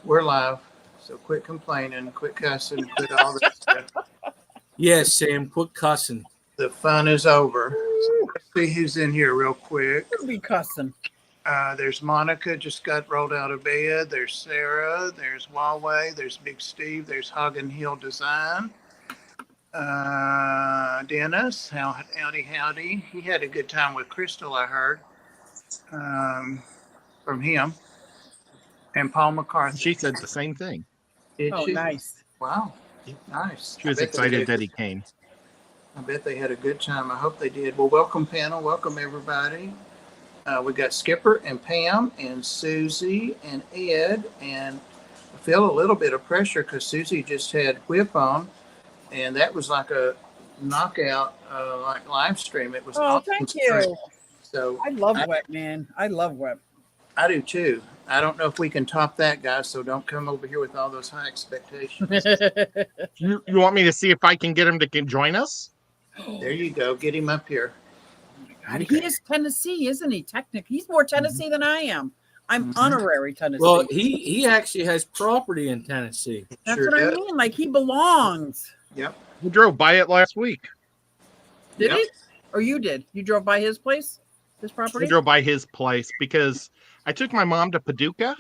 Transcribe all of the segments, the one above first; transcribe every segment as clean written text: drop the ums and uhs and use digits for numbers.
We're live, so quit complaining, quit cussing, quit all that stuff. Yes, Sam, quit cussing. The fun is over. So let's see who's in here real quick. We'll be cussing. There's Monica, just got rolled out of bed. There's Sarah. There's Huawei. There's Big Steve. There's Hog and Heel Design. Dennis, howdy. He had a good time with Crystal, I heard from him. And Paul McCarthy. She said the same thing. Did Oh, she? nice. Wow, nice. She was excited that he came. I bet they had a good time. I hope they did. Well, welcome, panel. Welcome, everybody. We got Skipper and Pam and Susie and Ed. And I feel a little bit of pressure because Susie just had Whip on. And that was like a knockout, like live stream. It was Oh, thank you. So I love Web, man. I love Web. I do too. I don't know if we can top that, guys. So don't come over here with all those high expectations. You want me to see if I can get him to join us? There you go. Get him up here. God, he is Tennessee, isn't he? Technically, he's more Tennessee than I am. I'm honorary Tennessee. Well, he actually has property in Tennessee. That's Sure what I does. mean. Like he belongs. Yep. We drove by it last week. Did Yep. he? Or you did? You drove by his place, his property? We drove by his place because I took my mom to Paducah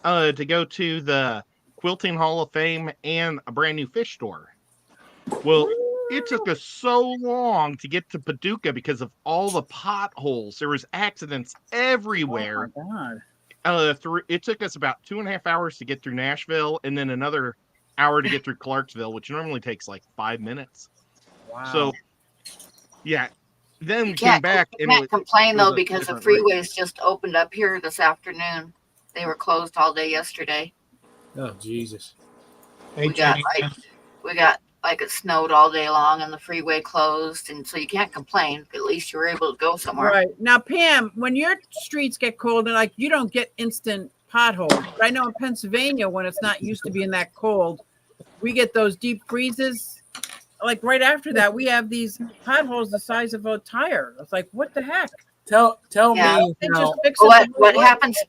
to go to the Quilting Hall of Fame and a brand new fish store. Well, it took us so long to get to Paducah because of all the potholes. There was accidents everywhere. Oh my God. It took us about 2.5 hours to get through Nashville and then another hour to get through Clarksville, which normally takes like 5 minutes. Wow. So, yeah. Then we You came back. can't complain though, because the different rate. freeways just opened up here this afternoon. They were closed all day yesterday. Oh, Jesus. Hey, We got Jenny. like it snowed all day long and the freeway closed, and so you can't complain. At least you were able to go somewhere. Right. Now, Pam, when your streets get cold and like you don't get instant potholes, but I know in Pennsylvania when it's not used to being that cold, we get those deep freezes. Like right after that, we have these potholes the size of a tire. It's like, what the heck? Tell Yeah. me They how. just fix But it.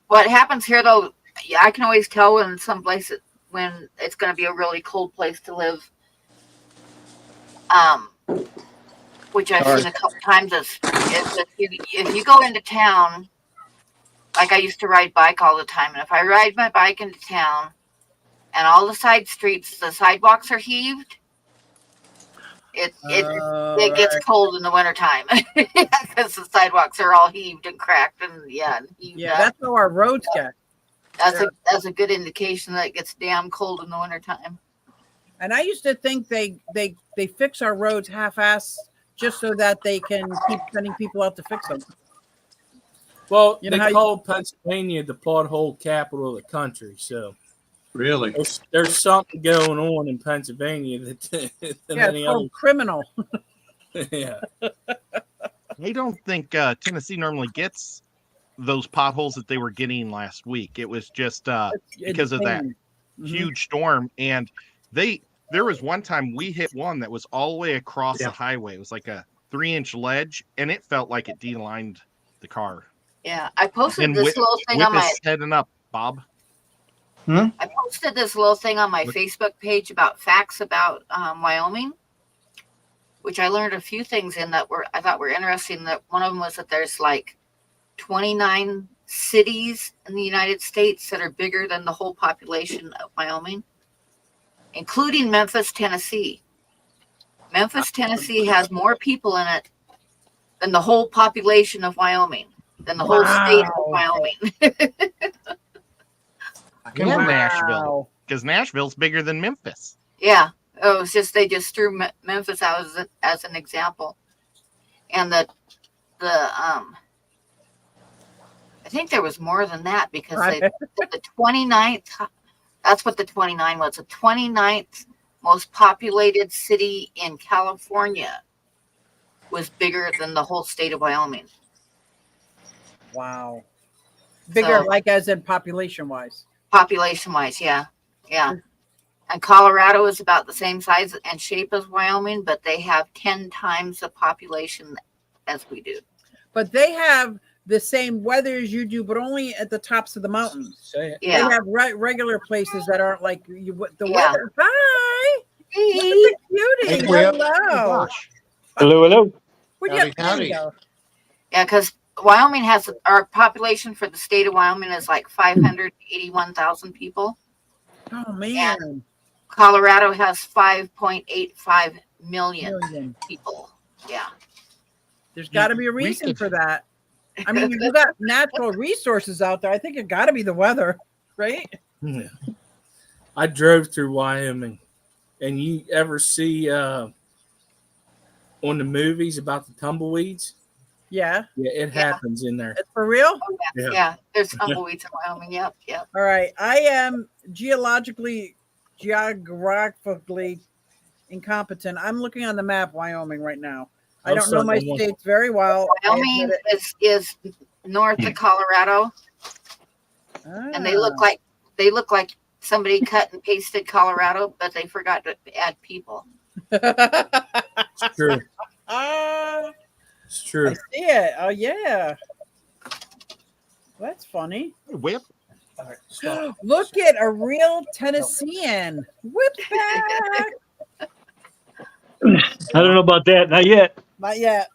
what happens here though? Yeah, I can always tell when some place when it's going to be a really cold place to live. Which I've seen a couple times. Is if you go into town, like I used to ride bike all the time, and if I ride my bike into town, and all the side streets, the sidewalks are heaved, it gets cold in the wintertime because the sidewalks are all heaved and cracked and heaved up. That's how our roads get. That's a good indication that it gets damn cold in the wintertime. And I used to think they fix our roads half-assed just so that they can keep sending people out to fix them. Well, You know they how you- call Pennsylvania the pothole capital of the country. So Really? there's something going on in Pennsylvania than Yeah, any it's other. called criminal. Yeah. I don't think Tennessee normally gets those potholes that they were getting last week. It was just because of that huge storm. And there was one time we hit one that was all the way across the highway. It was like a 3-inch ledge, and it felt like it de-lined the car. Yeah, I posted And this little thing on Whip my. is heading up, Bob. I posted this little thing on my Facebook page about facts about Wyoming, which I learned a few things in that I thought were interesting. That one of them was that there's like 29 cities in the United States that are bigger than the whole population of Wyoming, including Memphis, Tennessee. Memphis, Tennessee has more people in it than the whole population of Wyoming, than the whole state of Wyoming. And Nashville, because Nashville's bigger than Memphis. Yeah. Oh, it's just they just threw Memphis out as an example, and the I think there was more than that because the 29th. That's what the 29 was. The 29th most populated city in California was bigger than the whole state of Wyoming. Wow. Bigger, So- like as in population-wise. Population-wise, yeah. And Colorado is about the same size and shape as Wyoming, but they have 10 times the population as we do. But they have the same weather as you do, but only at the tops of the mountains. Say it. Yeah. They have regular places that aren't like the Yeah. weather. Hi, Hey. look at the cutie. Hey, Will. Hello. Hello, hello. What Howdy, you there you howdy. go. Yeah, because Wyoming has our population for the state of Wyoming is like 581,000 people. Oh man, Colorado has 5.85 million million. people. Yeah. There's got to be a We reason could- for that. I mean, you got natural resources out there. I think it got to be the weather, right? Yeah. I drove through Wyoming, and you ever see on the movies about the tumbleweeds? Yeah, Yeah, it happens in there. it's for real. Oh, yeah. Yeah. Yeah. There's tumbleweeds in Wyoming. Yep. Yep. All right, I am geographically incompetent. I'm looking on the map, Wyoming, right now. I I'll don't know my circle one. states very well. I Wyoming admit it. is north of Colorado, and they look like somebody cut and pasted Colorado, but they forgot to add people. It's true. Ah, It's I true. see it. Oh yeah, that's funny. Whip. All right, stop. Look at a real Tennessean. Whip back. I don't know about that. Not yet. Not yet.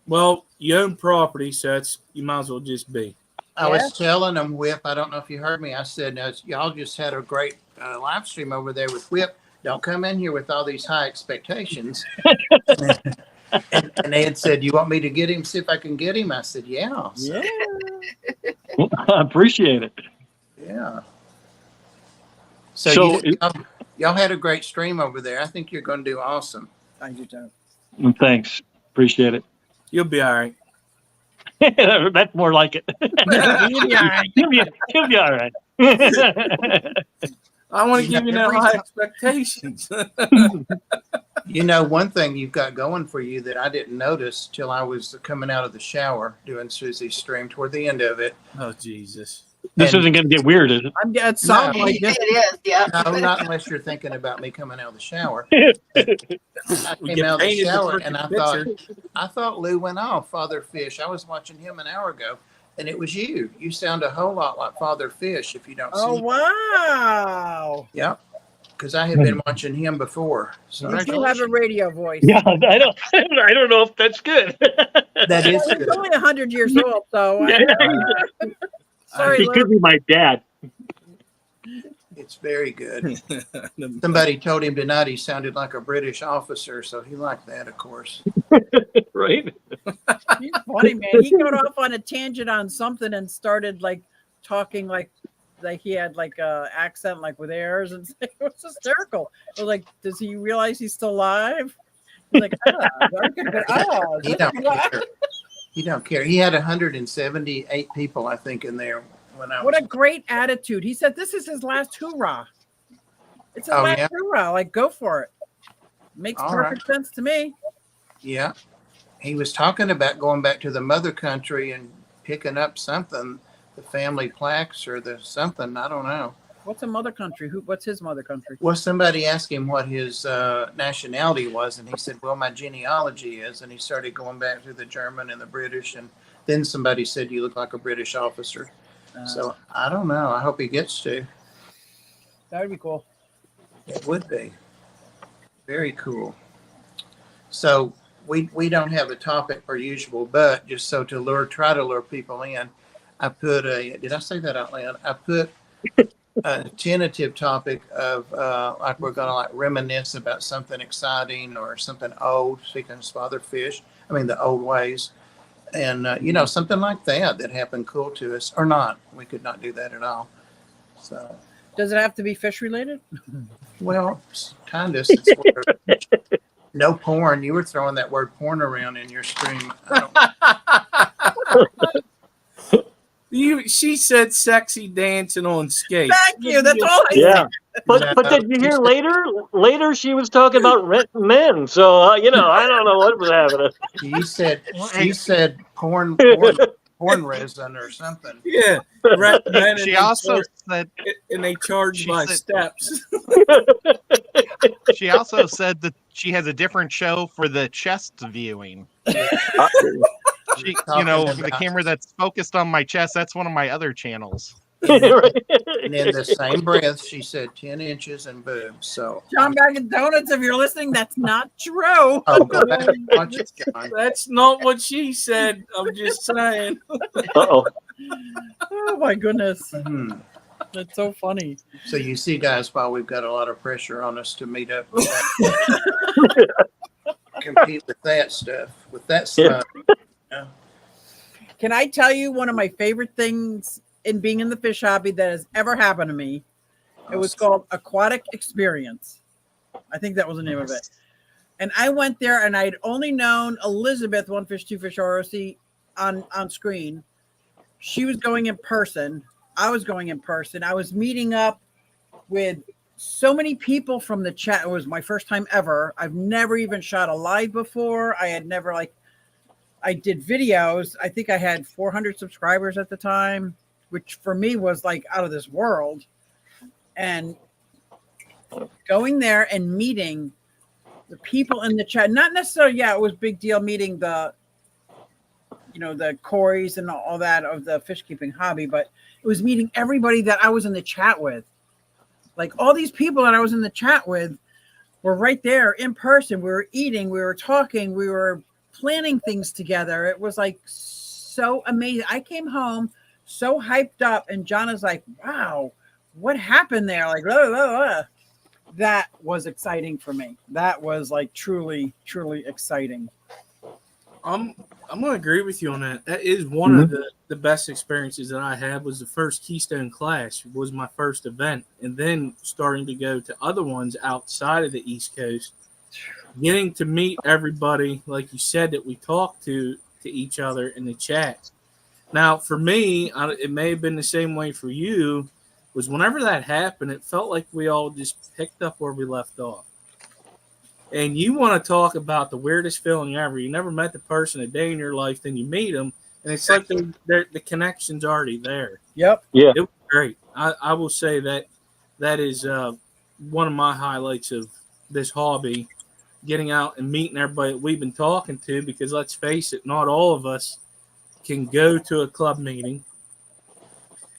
Well, you own property, so you might as well just be. I was telling them, Whip, I don't know if you heard me. I said, no, y'all just had a great live stream over there with Whip. Don't come in here with all these high expectations. and they had said, you want me to get him, see if I can get him? I said, yeah. So, Yeah. I appreciate it. yeah. So y'all had a great stream over there. I think you're going to do awesome. Thank you, Tom. Thanks. Appreciate it. You'll be all right. That's more like it. You'll be all right. He'll be all right. I want to You give you got no every high time. expectations. You know, one thing you've got going for you that I didn't notice till I was coming out of the shower doing Susie's stream toward the end of it. Oh, Jesus. This isn't going to get weird, is it? I'm getting sound No. like It this. is. Yeah. No, not unless you're thinking about me coming out of the shower. I We came get out of the painted the shower perfect and picture. I thought Lou went off, Father Fish. I was watching him an hour ago, and it was you. You sound a whole lot like Father Fish if you don't Oh see. wow! Yep, because I had been watching him before. So You do have a radio voice. Yeah, I don't know if that's good. that is He's good. only 100 years old, so. Sorry, He Lou. could be my dad. It's very good. Somebody told him tonight he sounded like a British officer, so he liked that, of course. Right? He's funny, man. He got off on a tangent on something and started like talking like he had like a accent like with airs, and it was hysterical. I was like, does he realize he's still alive? He's like, He don't care. He don't care. He had 178 people, I think, in there when I was. What a great attitude. He said this is his last hoorah. It's his Oh, last yeah? hoorah. Like, go for it. Makes All perfect sense to me. Yeah. He was talking about going back to the mother country and picking up something, the family plaques or the something. I don't know. What's a mother country? What's his mother country? Well, somebody asked him what his nationality was, and he said, well, my genealogy is. And he started going back to the German and the British. And then somebody said, you look like a British officer. So I don't know. I hope he gets to. That would be cool. It would be. Very cool. So we don't have a topic per usual, but just so to try to lure people in, I put did I say that out loud? I put a tentative topic of like we're going to like reminisce about something exciting or something old, speaking of Father Fish, the old ways. And, something like that happened cool to us or not. We could not do that at all. So, Does it have to be fish related? well, kind of. No porn. You were throwing that word porn around in your stream. She said sexy dancing on skates. Thank you. That's all I Yeah. said. But did you hear later? Later, she was talking about renting men. So I don't know what was happening. She said porn resin or something. Yeah. She also said and they charge she by said- steps. she also said that she has a different show for the chest viewing. She, Talking the about- camera that's focused on my chest, that's one of my other channels. And in the same breath, she said 10 inches and boobs. So, John Bag of Donuts, if you're listening, that's not true. oh, go back and watch it, John. That's not what she said. I'm just saying. Uh-oh. Oh my goodness. Mhm. That's so funny. So you see, guys, while we've got a lot of pressure on us to meet up, compete with that stuff, with that stuff. Can I tell you one of my favorite things in being in the fish hobby that has ever happened to me? It was called Aquatic Experience. I think that was the name of it. And I went there and I'd only known Elizabeth, One Fish, Two Fish ROC on screen. She was going in person. I was going in person. I was meeting up with so many people from the chat. It was my first time ever. I've never even shot a live before. I had never I did videos. I think I had 400 subscribers at the time, which for me was like out of this world. And going there and meeting the people in the chat, not necessarily, it was a big deal meeting the Corys and all that of the fish keeping hobby, but it was meeting everybody that I was in the chat with. Like all these people that I was in the chat with were right there in person. We were eating, we were talking, we were planning things together. It was like so amazing. I came home so hyped up, and John is like, wow, what happened there? Like, blah, blah, blah. That was exciting for me. That was like truly, truly exciting. I'm gonna agree with you on that. That is one of the best experiences that I had. Was the first Keystone Clash was my first event, and then starting to go to other ones outside of the East Coast, getting to meet everybody, like you said, that we talked to each other in the chat. Now, for me, it may have been the same way for you. Was whenever that happened, it felt like we all just picked up where we left off. And you want to talk about the weirdest feeling ever. You never met the person a day in your life, then you meet them, and it's like the connection's already there. Yep. Yeah. It was great. I will say that is one of my highlights of this hobby, getting out and meeting everybody that we've been talking to, because let's face it, not all of us can go to a club meeting,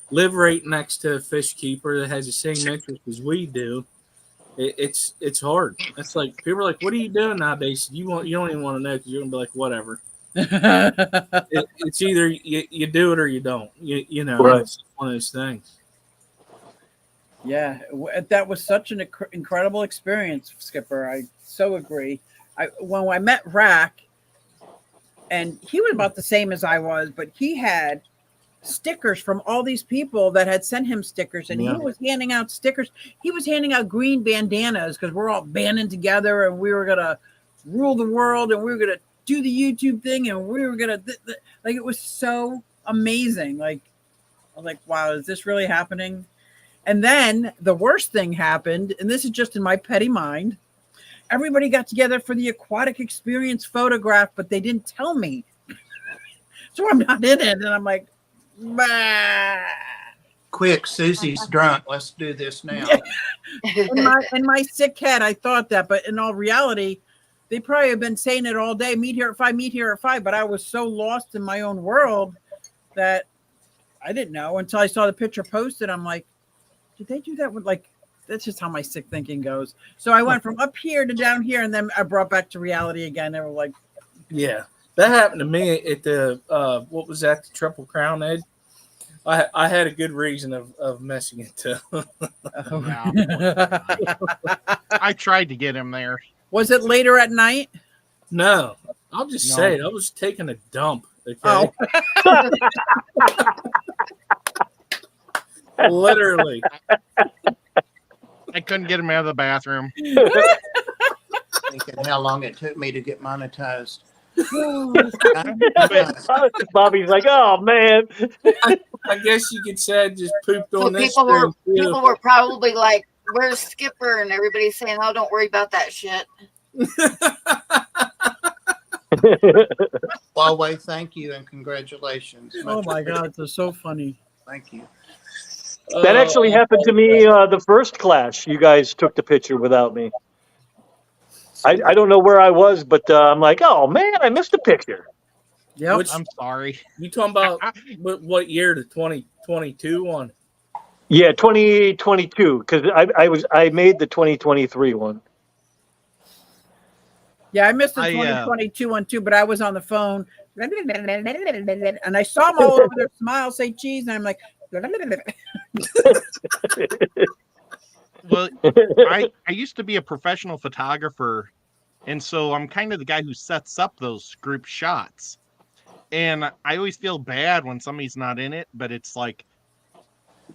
live right next to a fish keeper that has the same interest as we do. It's hard. It's like people are like, "What are you doing nowadays?" You don't even want to know, because you're gonna be like, "Whatever." It's either you do it or you don't. You know, Right. It's one of those things. Yeah, that was such an incredible experience, Skipper. I so agree. When I met Rack, and he was about the same as I was, but he had stickers from all these people that had sent him stickers, and he was handing out stickers. He was handing out green bandanas because we're all banding together, and we were gonna rule the world, and we were gonna do the YouTube thing, and we were gonna like, it was so amazing. Like, I was like, wow, is this really happening? And then the worst thing happened, and this is just in my petty mind. Everybody got together for the Aquatic Experience photograph, but they didn't tell me. So I'm not in it, and I'm like, bah. Quick, Susie's drunk. Let's do this now. In my sick head, I thought that, but in all reality, they probably have been saying it all day. Meet here at 5, meet here at 5. But I was so lost in my own world that I didn't know until I saw the picture posted. I'm like, did they do that with, like, that's just how my sick thinking goes. So I went from up here to down here, and then I brought back to reality again. They were like, yeah, that happened to me at the what was that? The Triple Crown, Ed. I had a good reason of messing it too. I tried to get him there. Was it later at night? No, I'll just say it. I was taking a dump. Okay. Oh. Literally. I couldn't get him out of the bathroom. Thinking how long it took me to get monetized. Bobby's like, oh man. I guess you could say I just pooped So on this. people were probably like, "Where's Skipper?" And everybody's saying, "Oh, don't worry about that shit." Huawei, thank you and congratulations. Oh my God, they're so funny. Thank you. That actually happened to me the first clash. You guys took the picture without me. I don't know where I was, but I'm like, oh man, I missed the picture. Yep. Which I'm sorry. you talking about? What year? The 2022 one? Yeah, 2022, because I made the 2023 one. Yeah, I missed the I, 2022 one too, but I was on the phone and I saw them all over there smile, say cheese, and I'm like, Well, I used to be a professional photographer, and so I'm kind of the guy who sets up those group shots. And I always feel bad when somebody's not in it, but it's like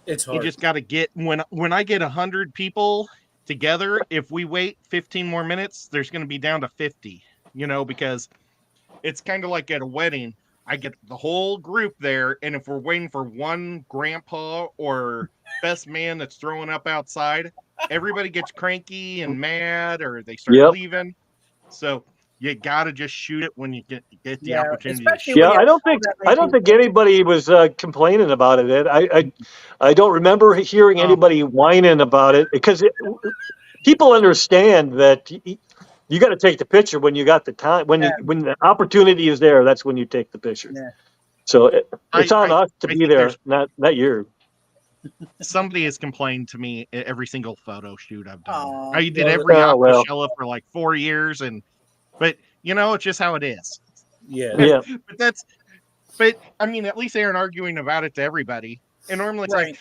It's you hard. just got to get when I get 100 people together. If we wait 15 more minutes, there's going to be down to 50. Because it's kind of like at a wedding. I get the whole group there, and if we're waiting for one grandpa or best man that's throwing up outside, everybody gets cranky and mad, or they start Yep. leaving. So you gotta just shoot it when you get the yeah, opportunity to especially shoot. when Yeah, you I don't have think that many I don't think people. anybody was complaining about it. I don't remember hearing Oh. anybody whining about it because people understand that you got to take the picture when you got the time when the opportunity is there. That's when you take the picture. Yeah. So it's on I us to be think there, there's not you. somebody has complained to me at every single photo shoot I've done. Aw. I did Well, every oh, well. Aquashella for like 4 years, but it's just how it is. Yeah. Yeah. But I mean, at least they aren't arguing about it to everybody. And normally it's Right. like,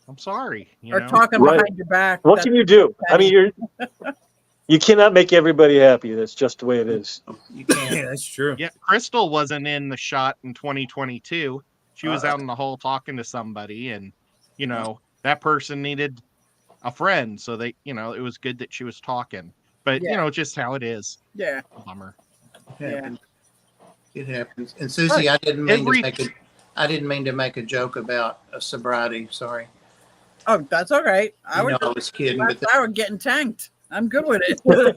I'm sorry, Or talking Right. behind your back. What That's can you do? I mean, you cannot make everybody happy. That's just the way it is. You can't. Yeah, that's true. Yeah, Crystal wasn't in the shot in 2022. She was out in the hall talking to somebody, and that person needed a friend, so they, it was good that she was talking. But Yeah. just how it is. Yeah. Bummer. It Yeah. happens. It happens. And Susie, I didn't mean to make a joke about sobriety. Sorry. Oh, that's all right. I I was was kidding, but I was getting tanked. I'm good with it. I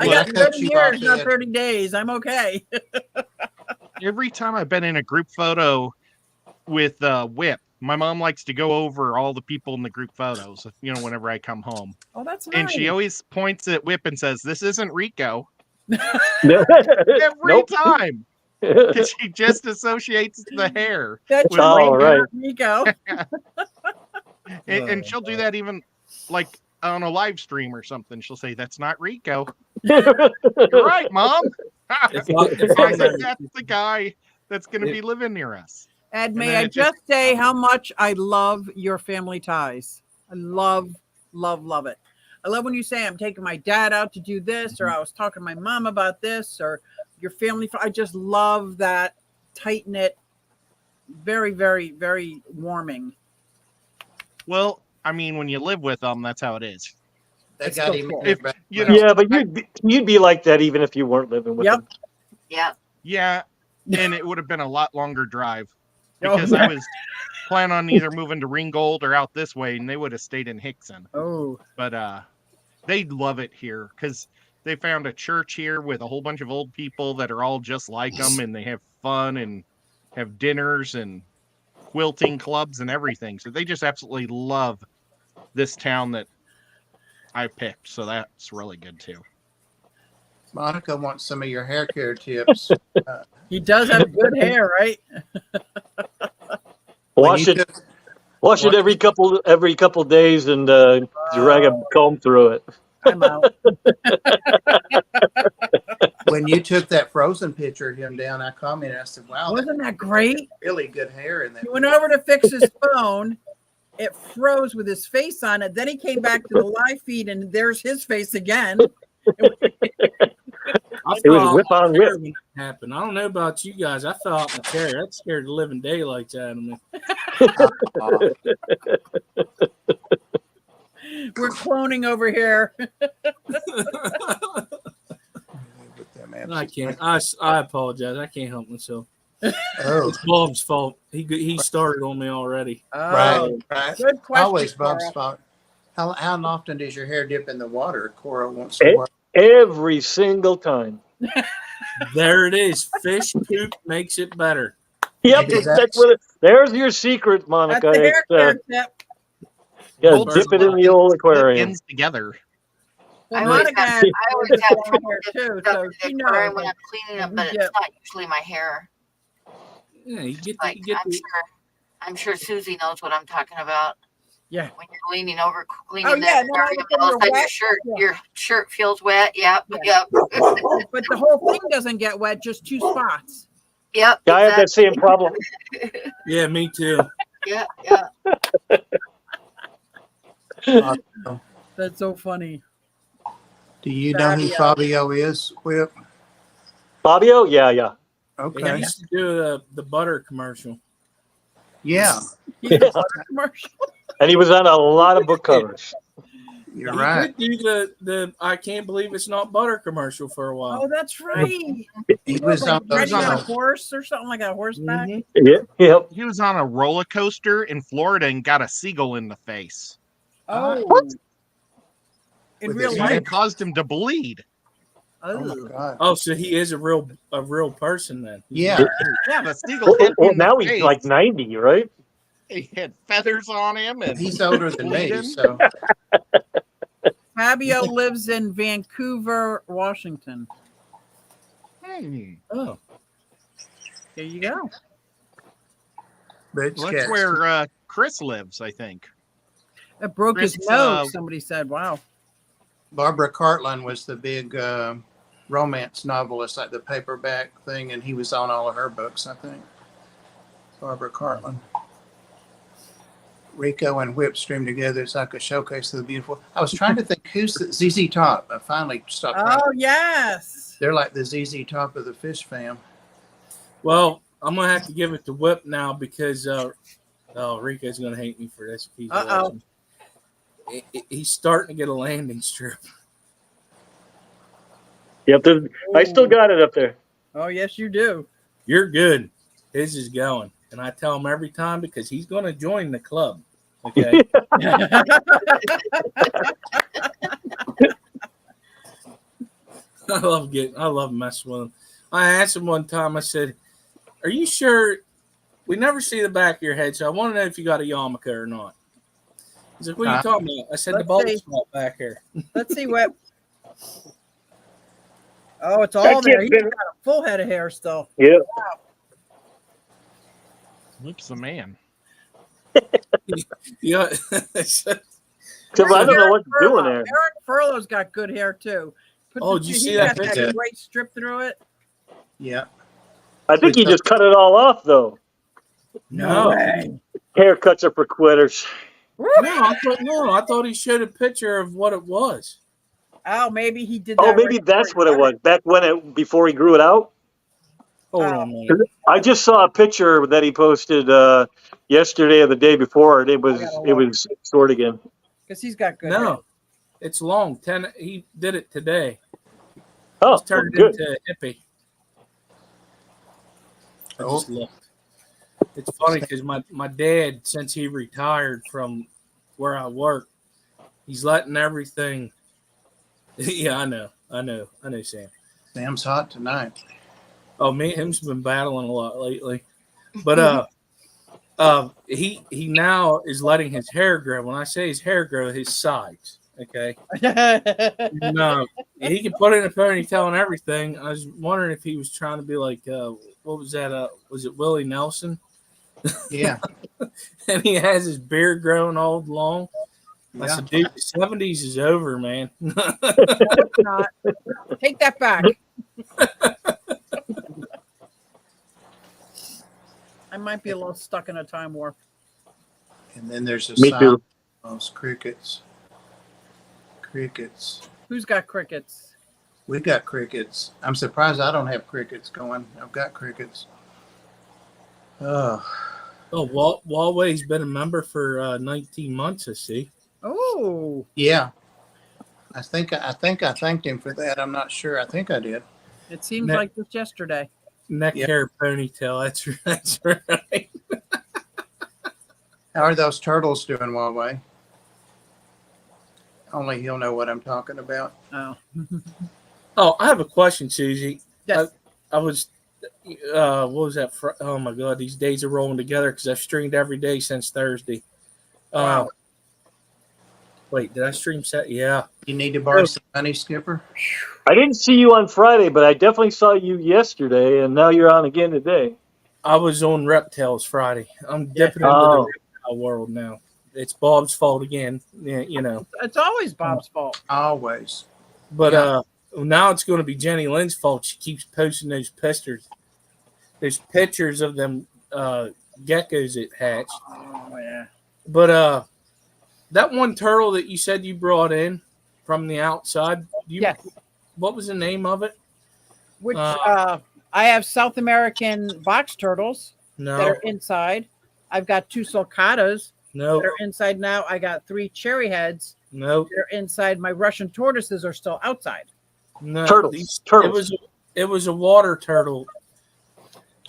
Well, got I cut 30 you years, off, not Ed. 30 days. I'm okay. Every time I've been in a group photo with Whip, my mom likes to go over all the people in the group photos, whenever I come home. Oh, that's nice. And she always points at Whip and says, "This isn't Rico." Every Every time. Because she just associates the hair. That's with Oh, right. Rico. And she'll do that even like on a live stream or something. She'll say, "That's not Rico." Right. You're right, Mom. If I I'm said, that's the guy that's going to be living near us. Ed, And may then I it just- just say how much I love your family ties. I love, love, love it. I love when you say I'm taking my dad out to do this, or I was talking to my mom about this, or your family. I just love that tight knit, very, very, very warming. Well, I mean, when you live with them, that's how it is. They It's got so him. cool. in there, You but- know, Yeah, but you'd be like that even if you weren't living with Yep. them. Yeah. Yeah, and it would have been a lot longer drive Oh, because I was planning on either moving to Ringgold or out this way, and they would have stayed in Hickson. Oh, But they love it here because they found a church here with a whole bunch of old people that are all just like them, and they have fun and have dinners and quilting clubs and everything. So they just absolutely love this town that I picked. So that's really good too. Monica wants some of your hair care tips. he does have good hair, right? Wash When it. you took- Wash it every couple days and drag a comb through it. I'm out. when you took that Frozen picture of him down, I commented. I said, "Wow, Wasn't that great? really good hair in that." He went over to fix his phone. It froze with his face on it. Then he came back to the live feed, and there's his face again. I It was fell whip out on my chair whip. when that happened. I don't know about you guys. I fell out my chair. That scared the living daylights out of me. We're cloning over here. I can't. I apologize. I can't help myself. Oh, It's Bob's fault. He started on me already. right. Good question. Always Cora. Bob's fault. How often does your hair dip in the water? Cora wants to work. Every single time. There it is. Fish poop makes it better. Yep, Maybe that's what there's your secret, That's Monica. the hair It's, care tip. yeah, Hold dip it in the It old aquarium. ends together. I Well, always Monica have, I always have long trouble hair getting too, stuff so in she the car knows. when I'm cleaning up, we but it's get- not usually my hair. Yeah, you get Like I'm sure Susie knows what I'm talking about. Yeah. When you're leaning over cleaning Oh, that yeah, and then all area, of a sudden all of a you're sudden wet. your shirt feels wet. Yep, Yeah. yep, But the whole thing doesn't get wet, just 2 spots. yep. Yeah, I have that same problem. Yeah, me too. Yeah, yeah. Awesome. That's so funny. Do you know who Fabio is, Whip? Fabio? Yeah, yeah. He Okay. used to do the butter commercial. Yeah, He's the butter commercial. And he was on a lot of book covers. you're He right. did do the I can't believe it's not butter commercial for a while. Oh, that's right. He was on those. Riding on a horse or something like a horseback. Mhm. Yeah, yep. He was on a roller coaster in Florida and got a seagull in the face. Oh. What? In With real his And life. it caused him to bleed. Oh my Oh. God. Oh, so he is a real person then. Yeah. Yeah, the seagull hit him Well, in the now face. he's like 90, right? He had feathers on him, and He's older than me, bleeding. so Fabio lives in Vancouver, Washington. Oh, There you go. Butch Well, that's Cats. where Chris lives, I think. It broke his Chris, nose, somebody said. Wow. Barbara Cartland was the big romance novelist, like the paperback thing, and he was on all of her books, I think. Barbara Cartland. Rico and Whip stream together. It's like a showcase of the beautiful. I was trying to think who's the ZZ Top. I finally stopped. Oh, yes. They're like the ZZ Top of the Fish fam. well, I'm gonna have to give it to Whip now because Rico's gonna hate me for this. If he's Uh-oh. watching. He's starting to get a landing strip. Yep. I still got it up there. Oh, yes, you do. You're good. His is going, and I tell him every time because he's going to join the club. Okay. I love messing with him. I asked him one time. I said, "Are you sure? We never see the back of your head, so I want to know if you got a yarmulke or not." He's like, "What are you talking about?" I said, "The Let's bald see. spot back here." Let's see what. Oh, it's That all there. kid's He's been- got a full head of hair still. Yeah. Whip's the man. Yeah. So I don't know what you're doing there. Eric Furlow's got good hair too. Oh, did you see he's that got picture? that great strip through it. Yeah. I think he just cut it all off, though. No. way. Haircuts are for quitters. I thought he showed a picture of what it was. Oh, maybe he did that. Oh, maybe right that's before what he it was. Back when before he grew it out. Hold Oh. on a minute. I just saw a picture that he posted yesterday or the day before, and it was short again. Because he's got good hair. No, it's long. He did it today. Oh, He's turned good. into a hippie. I Oh. just looked. It's funny because my dad, since he retired from where I work, he's letting everything. Yeah, I know, Sam. Sam's hot tonight. Oh, me and him's been battling a lot lately, but he now is letting his hair grow. When I say his hair grow, his sides. Okay, no, he can put it in a ponytail and everything. I was wondering if he was trying to be like, what was that? Was it Willie Nelson? Yeah. And he has his beard growing all long. I Yeah. said, dude, the 70s is over, man. Not. Take that back. I might be a little stuck in a time warp. And then there's a Me sound too. of those crickets. Crickets. Who's got crickets? We got crickets. I'm surprised I don't have crickets going. I've got crickets. Oh, Oh, Huawei's been a member for 19 months, I see. Oh, yeah. I think I thanked him for that. I'm not sure. I think I did. it seems Ne- like just yesterday. Neck Yeah. hair ponytail. That's right. How are those turtles doing, Huawei? Only he'll know what I'm talking about. Oh, Oh, I have a question, Susie. yes. I was, what was that? Oh my God, these days are rolling together because I've streamed every day since Thursday. Wow. Wait, did I stream set? Yeah. You need to borrow some money, Skipper? I didn't see you on Friday, but I definitely saw you yesterday, and now you're on again today. I was on Reptiles Friday. I'm dipping into the Oh. reptile world now. It's Bob's fault again. Yeah, you know. It's always Bob's fault. Always. But now it's going to be Jenny Lynn's fault. She keeps posting those pictures. There's pictures of them geckos that hatched. Oh yeah. But that one turtle that you said you brought in from the outside, Yes. What was the name of it? Which I have South American box turtles that No, are inside. I've got 2 sulcatas no, that are inside now. I got 3 cherry heads no, that are inside. My Russian tortoises are still outside. no. Turtles. It was a water turtle.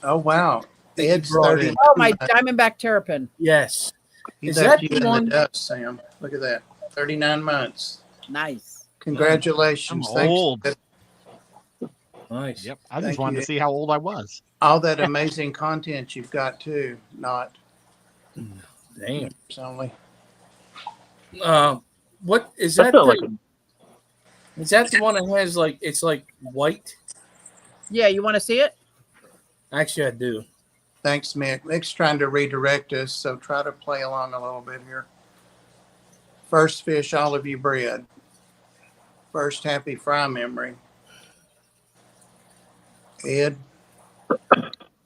Oh, wow. Ed's brought 30. in. Oh, my diamondback terrapin. Yes. He Is left that you the in one? the dust, Sam. Look at that. 39 months. Nice. Congratulations. I'm Thanks old. for Nice. Yep. I Thank just wanted you. to see how old I was. all that amazing content you've got too, not Damn. only. What is I that? felt like Is that the one that has like it's like white? Yeah, you want to see it? Actually, I do. Thanks, Mick. Mick's trying to redirect us, so try to play along a little bit here. First fish all of you bred. First happy fry memory. Ed,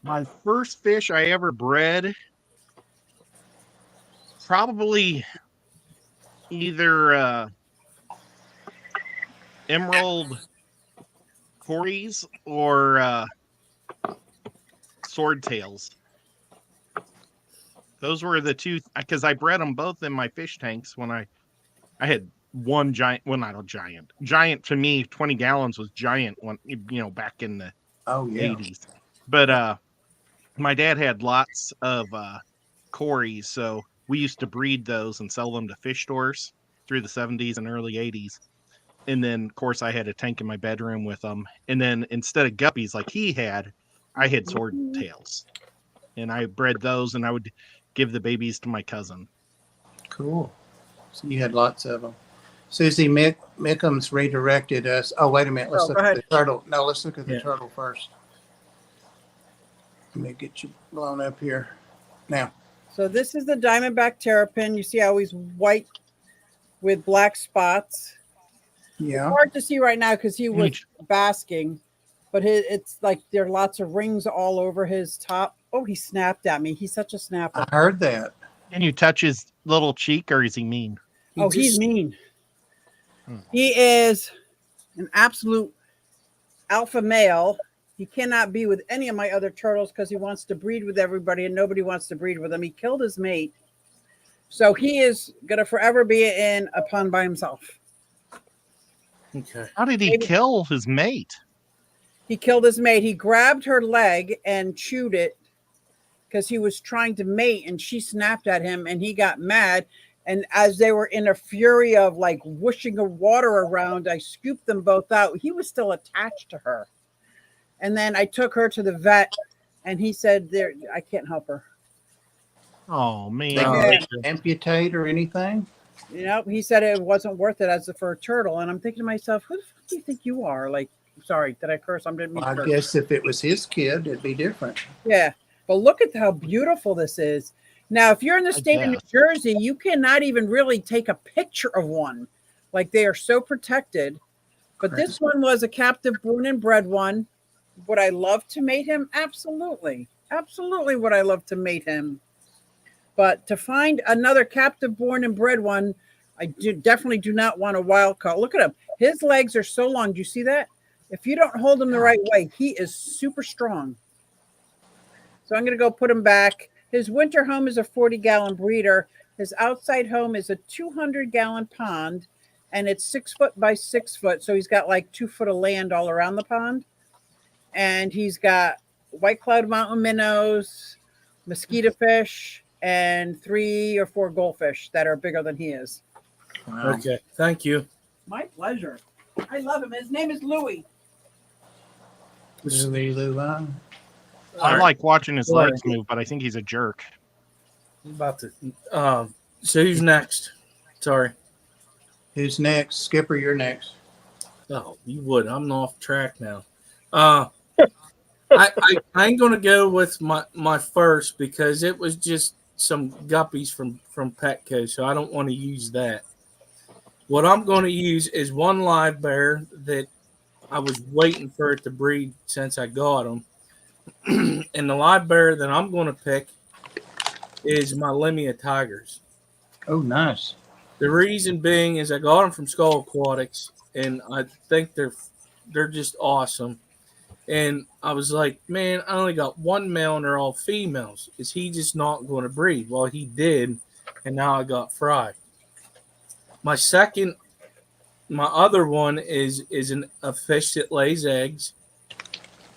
My first fish I ever bred, probably either emerald corys or swordtails. Those were the two, because I bred them both in my fish tanks when I had one giant, well, not a giant. Giant to me, 20 gallons was giant when, back in the oh yeah. 80s. But my dad had lots of corys, so we used to breed those and sell them to fish stores through the 70s and early 80s. And then, of course, I had a tank in my bedroom with them. And then instead of guppies like he had, I had swordtails. And I bred those, and I would give the babies to my cousin. Cool. So you had lots of them. Susie, Mickham's redirected us. Oh, wait a minute. Let's Oh, look go at ahead. the turtle. No, let's look at the Yeah. turtle first. Let me get you blown up here. Now, So this is the diamondback terrapin. You see how he's white with black spots. yeah. Hard to see right now because he was Huge. basking, but it's like there are lots of rings all over his top. Oh, he snapped at me. He's such a snapper. I heard that. Can you touch his little cheek, or is he mean? Oh, he's mean. He is an absolute alpha male. He cannot be with any of my other turtles because he wants to breed with everybody and nobody wants to breed with him. He killed his mate. So he is going to forever be in a pond by himself. Okay. How did he Maybe- kill his mate? He killed his mate. He grabbed her leg and chewed it because he was trying to mate and she snapped at him and he got mad. And as they were in a fury of like whooshing of water around, I scooped them both out. He was still attached to her. And then I took her to the vet and he said, "There, I can't help her." Oh, man. They Oh, can't amputate or anything. You know, he said it wasn't worth it as for a turtle. And I'm thinking to myself, who the fuck do you think you are? Like, sorry, did I curse? I didn't mean Well, to I curse. guess if it was his kid, it'd be different. Yeah, but look at how beautiful this is. Now, if you're in the I state of New guess. Jersey, you cannot even really take a picture of one. Like they are so protected. But this one was a captive born and bred one. Would I love to mate him? Absolutely. Absolutely would I love to mate him. But to find another captive born and bred one, I definitely do not want a wild caught. Look at him. His legs are so long. Do you see that? If you don't hold him the right way, he is super strong. So I'm going to go put him back. His winter home is a 40-gallon breeder. His outside home is a 200-gallon pond, and it's 6 foot by 6 foot. So he's got like 2 foot of land all around the pond. And he's got white cloud mountain minnows, mosquito fish, and 3 or 4 goldfish that are bigger than he is. Wow. Okay. Thank you. My pleasure. I love him. His name is Louie. Louie Louie. I like watching his Sorry. legs move, but I think he's a jerk. I'm about to. So who's next? Sorry. Who's next? Skipper, you're next. Oh, you would. I'm off track now. I ain't gonna go with my first because it was just some guppies from Petco, so I don't want to use that. What I'm going to use is one live bear that I was waiting for it to breed since I got them, and the live bear that I'm going to pick is my Limia Tigers. Oh, nice. The reason being is I got them from Skull Aquatics, and I think they're just awesome. And I was like, man, I only got one male and they're all females. Is he just not going to breed? Well, he did, and now I got fried. My other one is a fish that lays eggs.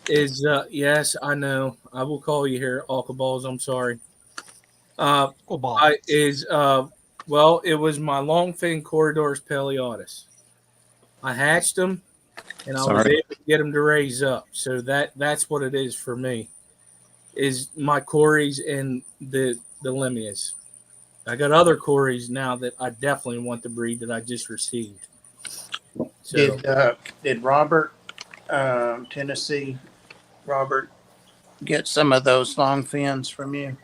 Yes, I know. I will call you here, Alka Balls. I'm sorry. Well, it was my longfin corridors paleotis. I hatched them, and I was able to get them to raise up. So that's what it is for me. Is my Corys and the Limias. I got other Corys now that I definitely want to breed that I just received. So, Did Robert, Tennessee, Robert, get some of those long fins from you?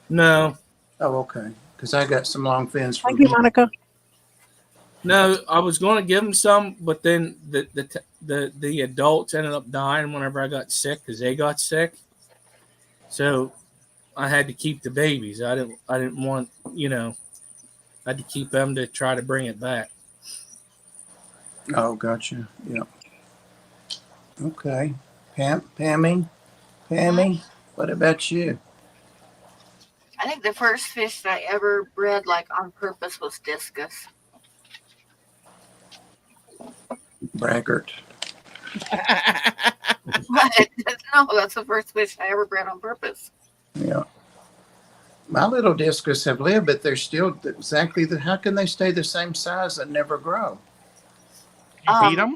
no, Oh, okay. Because I got some long fins from Thank you, Monica. no, I was going to give them some, but then the adults ended up dying whenever I got sick because they got sick. So I had to keep the babies. I didn't want, I had to keep them to try to bring it back. Oh, gotcha. Yeah. Okay. Pammy, what about you? I think the first fish that I ever bred like on purpose was discus. Braggart. No, that's the first fish I ever bred on purpose. Yeah. My little discus have lived, but they're still exactly how can they stay the same size and never grow? You beat them?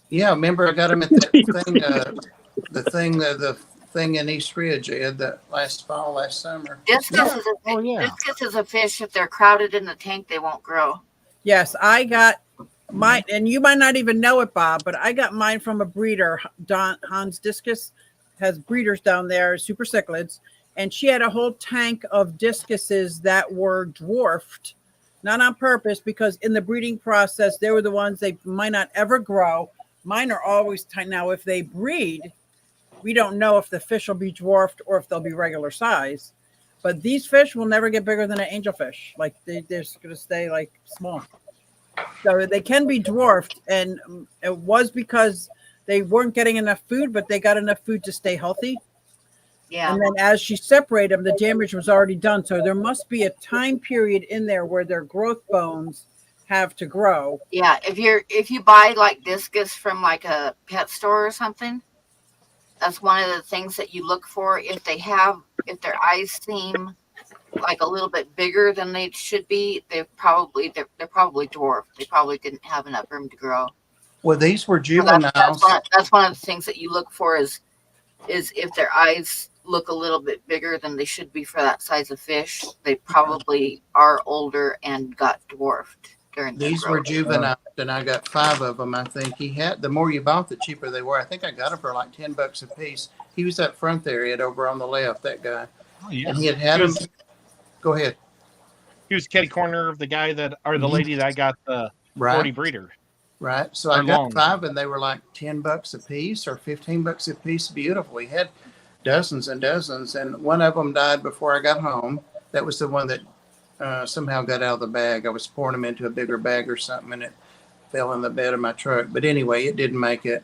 Yeah, remember I got them at that thing, the thing in East Ridge, Ed, that last summer. Discus is a fish. If they're crowded in the tank, they won't grow. Yes, I got mine, and you might not even know it, Bob, but I got mine from a breeder. Hans Discus has breeders down there, super cichlids, and she had a whole tank of discuses that were dwarfed, not on purpose, because in the breeding process, they were the ones they might not ever grow. Mine are always tiny. Now, if they breed, we don't know if the fish will be dwarfed or if they'll be regular size. But these fish will never get bigger than an angelfish. Like they're just going to stay like small. So they can be dwarfed, and it was because they weren't getting enough food, but they got enough food to stay healthy. Yeah. And then as she separated them, the damage was already done. So there must be a time period in there where their growth bones have to grow. Yeah. If you buy like discus from like a pet store or something, that's one of the things that you look for. If their eyes seem like a little bit bigger than they should be, they're probably dwarfed. They probably didn't have enough room to grow. Well, these were So juveniles. that's one of the things that you look for is if their eyes look a little bit bigger than they should be for that size of fish, they probably are older and got dwarfed during their These were growth. juveniles, and I got 5 of them. I think he had. The more you bought, the cheaper they were. I think I got them for like $10 a piece. He was up front there, Ed, over on the left. That guy, Oh, yeah. and he had them. Go ahead. He was kitty corner of the guy the lady that I got the 40 breeder. Right. So I got 5, and they were like $10 a piece or $15 a piece. Beautiful. He had dozens and dozens, and one of them died before I got home. That was the one that somehow got out of the bag. I was pouring them into a bigger bag or something, and it fell in the bed of my truck. But anyway, it didn't make it.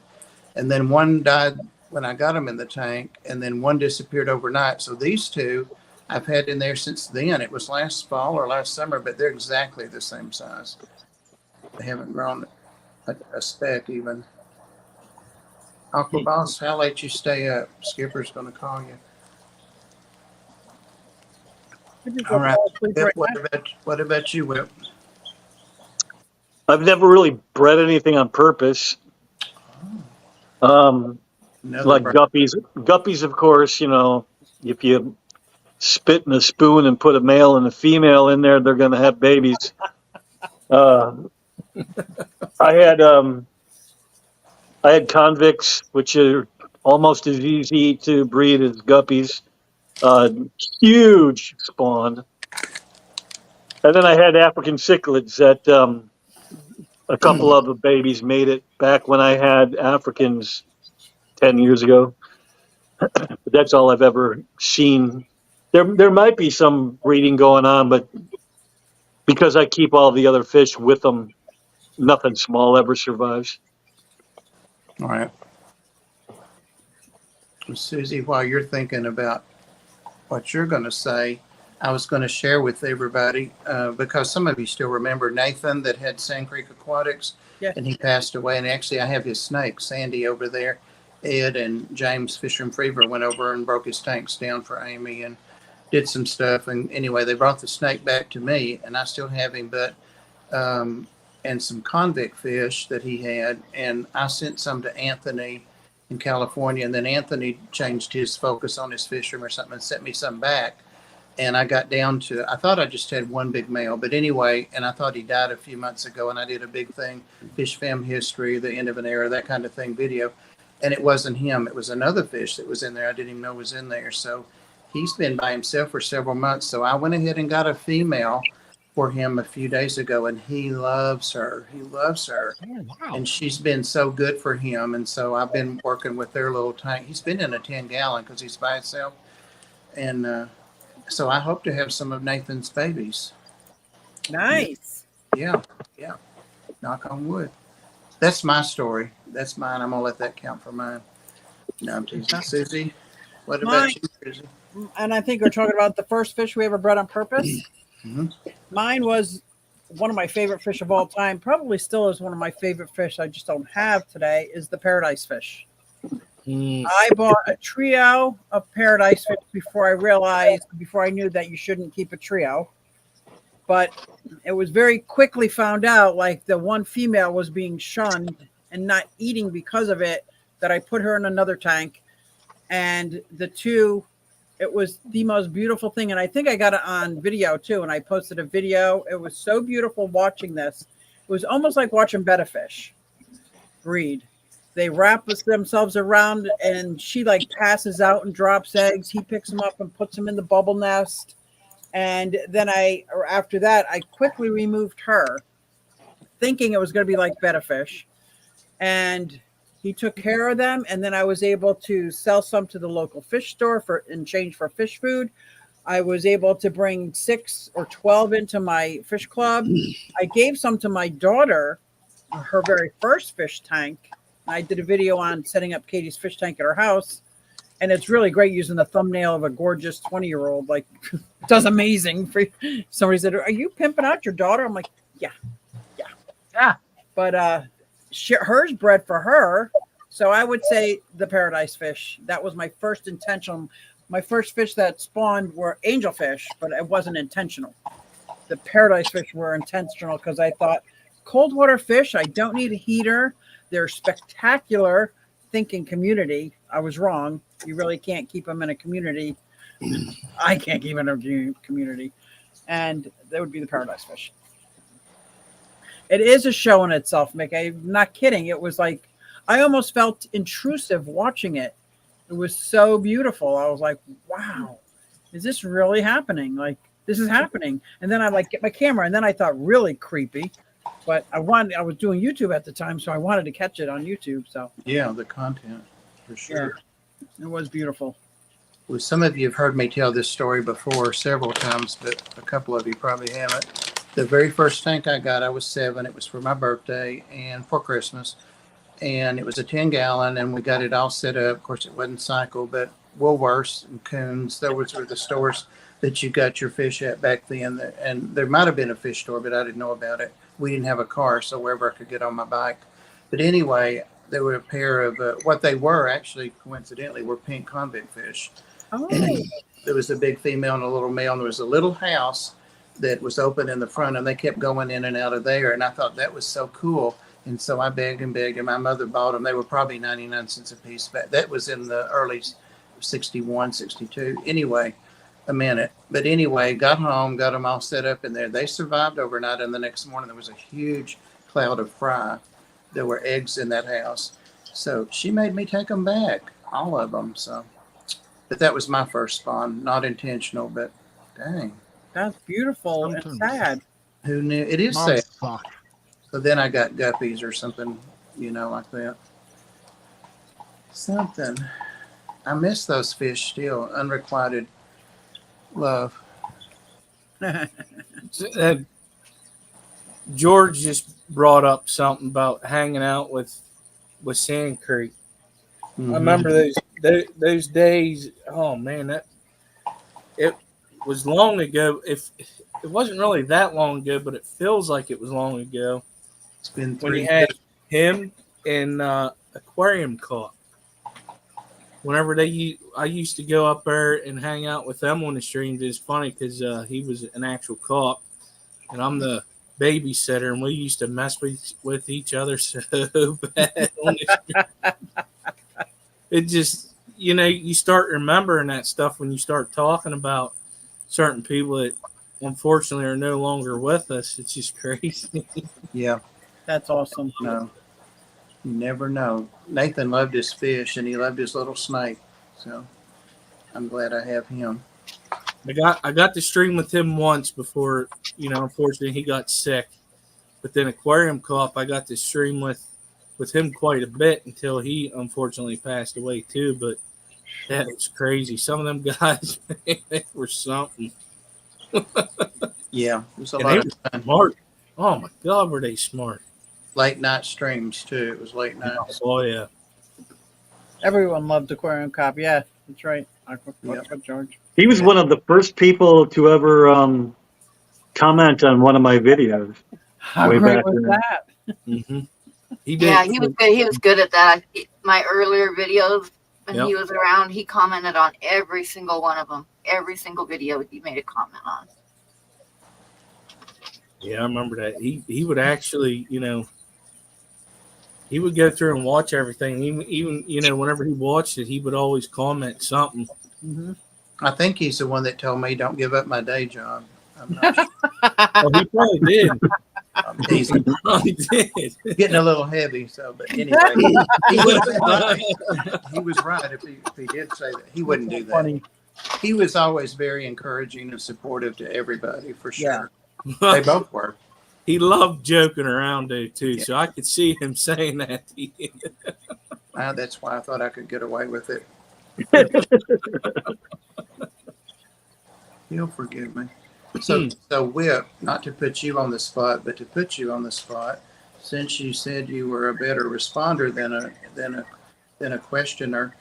And then one died when I got them in the tank, and then one disappeared overnight. So these 2 I've had in there since then. It was last fall or last summer, but they're exactly the same size. They haven't grown a speck even. Aqua Boss, how late you stay up? Skipper's going to call you. All right. Whip, what about you, Whip? I've never really bred anything on purpose. Like guppies. Guppies, of course, if you spit in a spoon and put a male and a female in there, they're going to have babies. I had convicts, which are almost as easy to breed as guppies. Huge spawn. And then I had African cichlids that a couple of the babies made it back when I had Africans 10 years ago. But that's all I've ever seen. There might be some breeding going on, but because I keep all the other fish with them, nothing small ever survives. All right. Well, Susie, while you're thinking about what you're going to say, I was going to share with everybody because some of you still remember Nathan that had Sand Creek Aquatics, Yes. and he passed away. And actually, I have his snake, Sandy, over there. Ed and James Fisher and Freever went over and broke his tanks down for Amy and did some stuff. And anyway, they brought the snake back to me, and I still have him, but and some convict fish that he had, and I sent some to Anthony in California, and then Anthony changed his focus on his fish room or something and sent me some back. And I got down to, I thought I just had one big male, but anyway, and I thought he died a few months ago, and I did a big thing, fish fam history, the end of an era, that kind of thing video. And it wasn't him, it was another fish that was in there I didn't even know was in there. So he's been by himself for several months. So I went ahead and got a female for him a few days ago, and he loves her. He loves her. Oh, wow. And she's been so good for him. And so I've been working with their little tank. He's been in a 10-gallon because he's by himself. And so I hope to have some of Nathan's babies. Nice. Yeah, yeah. Knock on wood. That's my story. That's mine. I'm going to let that count for mine. No, I'm teasing. Susie, what about Mine. you, Susie? And I think we're talking about the first fish we ever bred on purpose. Mhm. Mine was one of my favorite fish of all time. Probably still is one of my favorite fish. I just don't have today. Is the paradise fish. I bought a trio of paradise fish before I knew that you shouldn't keep a trio. But it was very quickly found out, like the one female was being shunned and not eating because of it, that I put her in another tank. And the two, it was the most beautiful thing. And I think I got it on video too. And I posted a video. It was so beautiful watching this. It was almost like watching betta fish breed. They wrap themselves around, and she like passes out and drops eggs. He picks them up and puts them in the bubble nest. And then after that, I quickly removed her, thinking it was going to be like betta fish. And he took care of them. And then I was able to sell some to the local fish store in change for fish food. I was able to bring 6 or 12 into my fish club. I gave some to my daughter, her very first fish tank. I did a video on setting up Katie's fish tank at her house. And it's really great using the thumbnail of a gorgeous 20-year-old. Like, does amazing. Somebody said, "Are you pimping out your daughter?" I'm like, yeah. But hers bred for her. So I would say the paradise fish. That was my first intentional. My first fish that spawned were angelfish, but it wasn't intentional. The paradise fish were intentional because I thought, cold water fish, I don't need a heater. They're spectacular. Thinking community. I was wrong. You really can't keep them in a community. I can't keep them in a community. And that would be the paradise fish. It is a show in itself, Mick. I'm not kidding. It was like, I almost felt intrusive watching it. It was so beautiful. I was like, wow, is this really happening? Like, this is happening. And then I like get my camera, and then I thought really creepy. But I was doing YouTube at the time, so I wanted to catch it on YouTube. So Yeah, the content, for sure. It was beautiful. Well, some of you have heard me tell this story before several times, but a couple of you probably haven't. The very first tank I got, I was 7. It was for my birthday and for Christmas. And it was a 10-gallon, and we got it all set up. Of course, it wasn't Cycle, but Woolworths and Coons, those were the stores that you got your fish at back then. And there might have been a fish store, but I didn't know about it. We didn't have a car, so wherever I could get on my bike. But anyway, there were a pair of what they were actually, coincidentally, were pink convict fish. Oh, There was a big female and a little male, and there was a little house that was open in the front, and they kept going in and out of there. And I thought that was so cool. And so I begged and begged, and my mother bought them. They were probably 99 cents a piece. But that was in the early 61, 62. Anyway, a minute. But anyway, got home, got them all set up in there. They survived overnight, and the next morning there was a huge cloud of fry. There were eggs in that house. So she made me take them back, all of them. So, but that was my first spawn, not intentional, but dang. That's beautiful and Sometimes. sad. Who knew? It is Moms sad. suck. So then I got guppies or something, like that. Something. I miss those fish still. Unrequited love. George just brought up something about hanging out with Sand Creek. Mhm. I remember those days. Oh man, it was long ago. If it wasn't really that long ago, but it feels like it was long ago. It's been When 3 you had years. him and Aquarium caught. Whenever I used to go up there and hang out with them on the streams. It's funny because he was an actual cop, and I'm the babysitter, and we used to mess with each other so bad on the stream. It just, you start remembering that stuff when you start talking about certain people that unfortunately are no longer with us. It's just crazy. Yeah. That's awesome. No. You never know. Nathan loved his fish and he loved his little snake. So I'm glad I have him. I got to stream with him once before, unfortunately he got sick. But then Aquarium Co-op, I got to stream with him quite a bit until he unfortunately passed away too. But that was crazy. Some of them guys, they were something. Yeah. It was a And lot they of were fun. smart. Oh my God, were they smart? Late night streams too. It was late nights. Oh yeah. Everyone loved Aquarium Cop. Yeah, that's right. Yeah. George. He was one of the first people to ever comment on one of my videos. How Way great back was then. that? Mm-hmm. He did. Yeah, he was good. He was good at that. My earlier videos when Yep. he was around, he commented on every single one of them. Every single video he made a comment on. Yeah, I remember that. He would actually, he would go through and watch everything. Even whenever he watched it, he would always comment something. Mm-hmm. I think he's the one that told me don't give up my day job. I'm not sure. Oh, he probably did. He's He probably did. getting a little heavy. So, but anyway, he was right. He was right if he did say that. He wouldn't do that. Funny. He was always very encouraging and supportive to everybody for Yeah. sure. They both were. He loved joking around though too, Yeah. so I could see him saying that. To you. That's why I thought I could get away with it. He'll forgive me. So Whip, not to put you on the spot, but to put you on the spot, since you said you were a better responder than a questioner,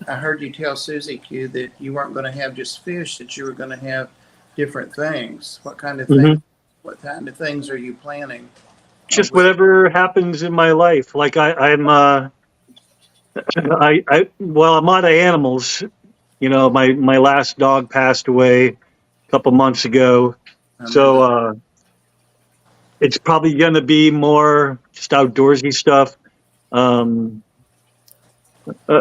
I heard you tell Susie Q that you weren't going to have just fish, that you were going to have different things. What kind of things? What kind of things are you planning? Just whatever happens in my life. Like I'm out of animals. My last dog passed away a couple months ago. So it's probably going to be more just outdoorsy stuff.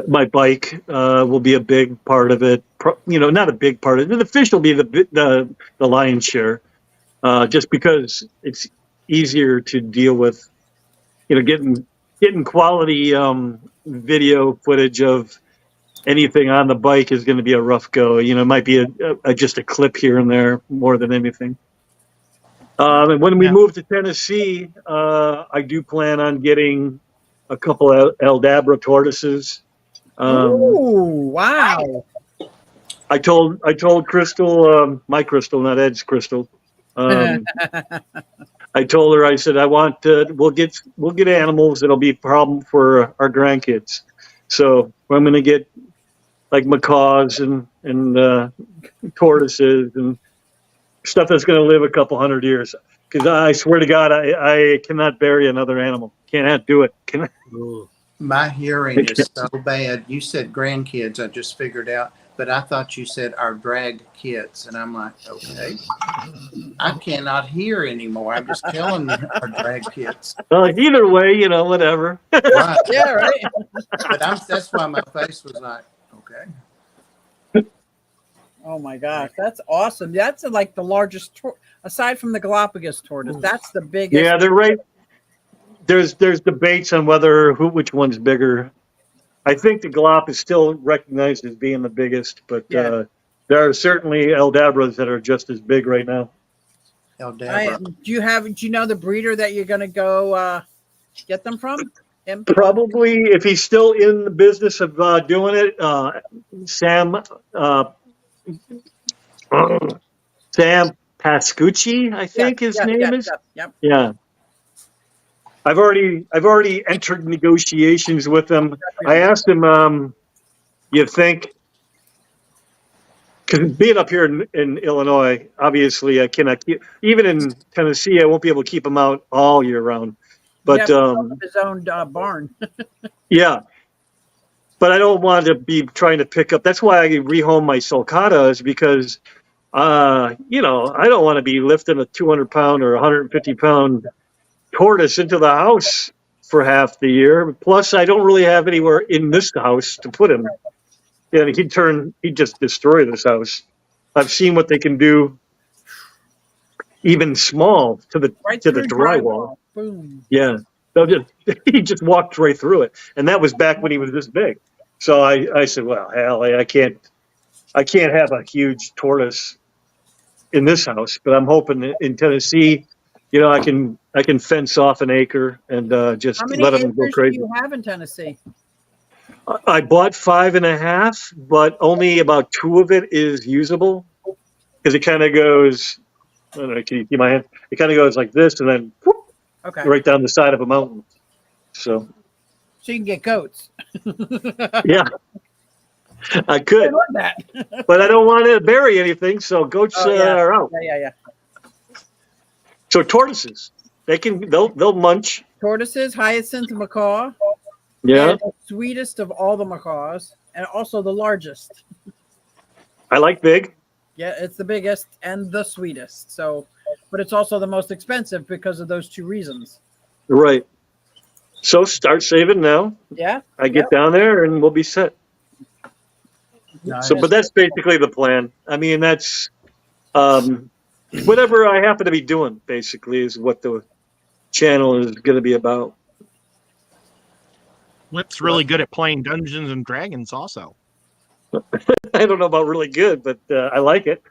My bike will be a big part of it. Not a big part of it. The fish will be the lion's share, just because it's easier to deal with. Getting quality video footage of anything on the bike is going to be a rough go. It might be just a clip here and there more than anything. And when we move to Tennessee, I do plan on getting a couple of Aldabra tortoises. Ooh, wow. I told Crystal, my Crystal, not Ed's Crystal. I told her, I said, I want we'll get animals that'll be a problem for our grandkids. So I'm going to get like macaws and tortoises and stuff that's going to live a couple hundred years. Because I swear to God, I cannot bury another animal. Can't do it. My hearing is so bad. You said grandkids, I just figured out, but I thought you said our drag kids. And I'm like, okay, I cannot hear anymore. I'm just telling you, our drag kids. Well, either way, whatever. Right. Yeah, right. But that's why my face was like, okay. Oh my gosh, that's awesome. That's like the largest, aside from the Galapagos tortoise. That's the biggest. Yeah, they're right. there's debates on which one's bigger. I think the Glop is still recognized as being the biggest, but Yeah. there are certainly Aldabras that are just as big right now. Eldabra. Do you know the breeder that you're gonna go get them from? Him? Probably, if he's still in the business of doing it, Sam Sam Pascucci, I think his name is. Yep. Yeah. I've already entered negotiations with him. I asked him, you think, because being up here in Illinois, obviously I cannot keep, even in Tennessee, I won't be able to keep him out all year round. But his own barn. yeah, but I don't want to be trying to pick up. That's why I rehome my sulcatas, because I don't want to be lifting a 200-pound or 150-pound tortoise into the house for half the year. Plus, I don't really have anywhere in this house to put him. Yeah, he'd just destroy this house. I've seen what they can do, even small, to the drywall. Boom. Yeah, he just walked right through it, and that was back when he was this big. So I said, well, hell, I can't have a huge tortoise in this house, but I'm hoping in Tennessee, I can fence off an acre and just let them go crazy. How many acres do you have in Tennessee? I bought 5.5, but only about 2 of it is usable, because it kind of goes. I don't know, can you see my hand? It kind of goes like this, and then whoop, right down the side of a mountain. So you can get goats. Yeah, I could. I love that. But I don't want to bury anything, so goats are out. Yeah. So tortoises, they'll munch. Tortoises, hyacinth macaw. Yeah, and the sweetest of all the macaws, and also the largest. I like big. Yeah, it's the biggest and the sweetest. So, but it's also the most expensive because of those 2 reasons. Right. So start saving now. Yeah. I get down there and we'll be set. Nice. So, but that's basically the plan. I mean, that's whatever I happen to be doing. Basically, is what the channel is going to be about. Whip's really good at playing Dungeons and Dragons also. I don't know about really good, but I like it.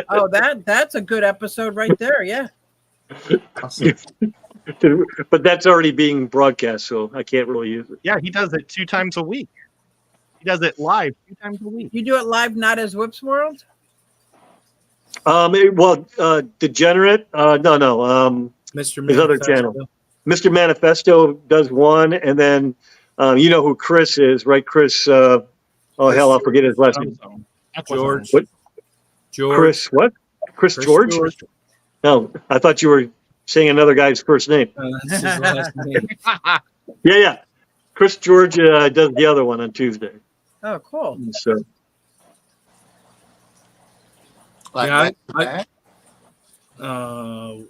Oh, that's a good episode right there. Yeah. Awesome. But that's already being broadcast, so I can't really use it. Yeah, he does it 2 times a week. He does it live 2 times a week. You do it live, not as Whip's World? Degenerate? No. Mr. His other channel. Mr. Manifesto does one, and then you know who Chris is, right? Chris, I'll forget his last name. George. What? George. Chris, what? Chris George? No, I thought you were saying another guy's first name. That's his last name. Yeah. Chris George does the other one on Tuesday. Oh, cool. So, Like Yeah, that?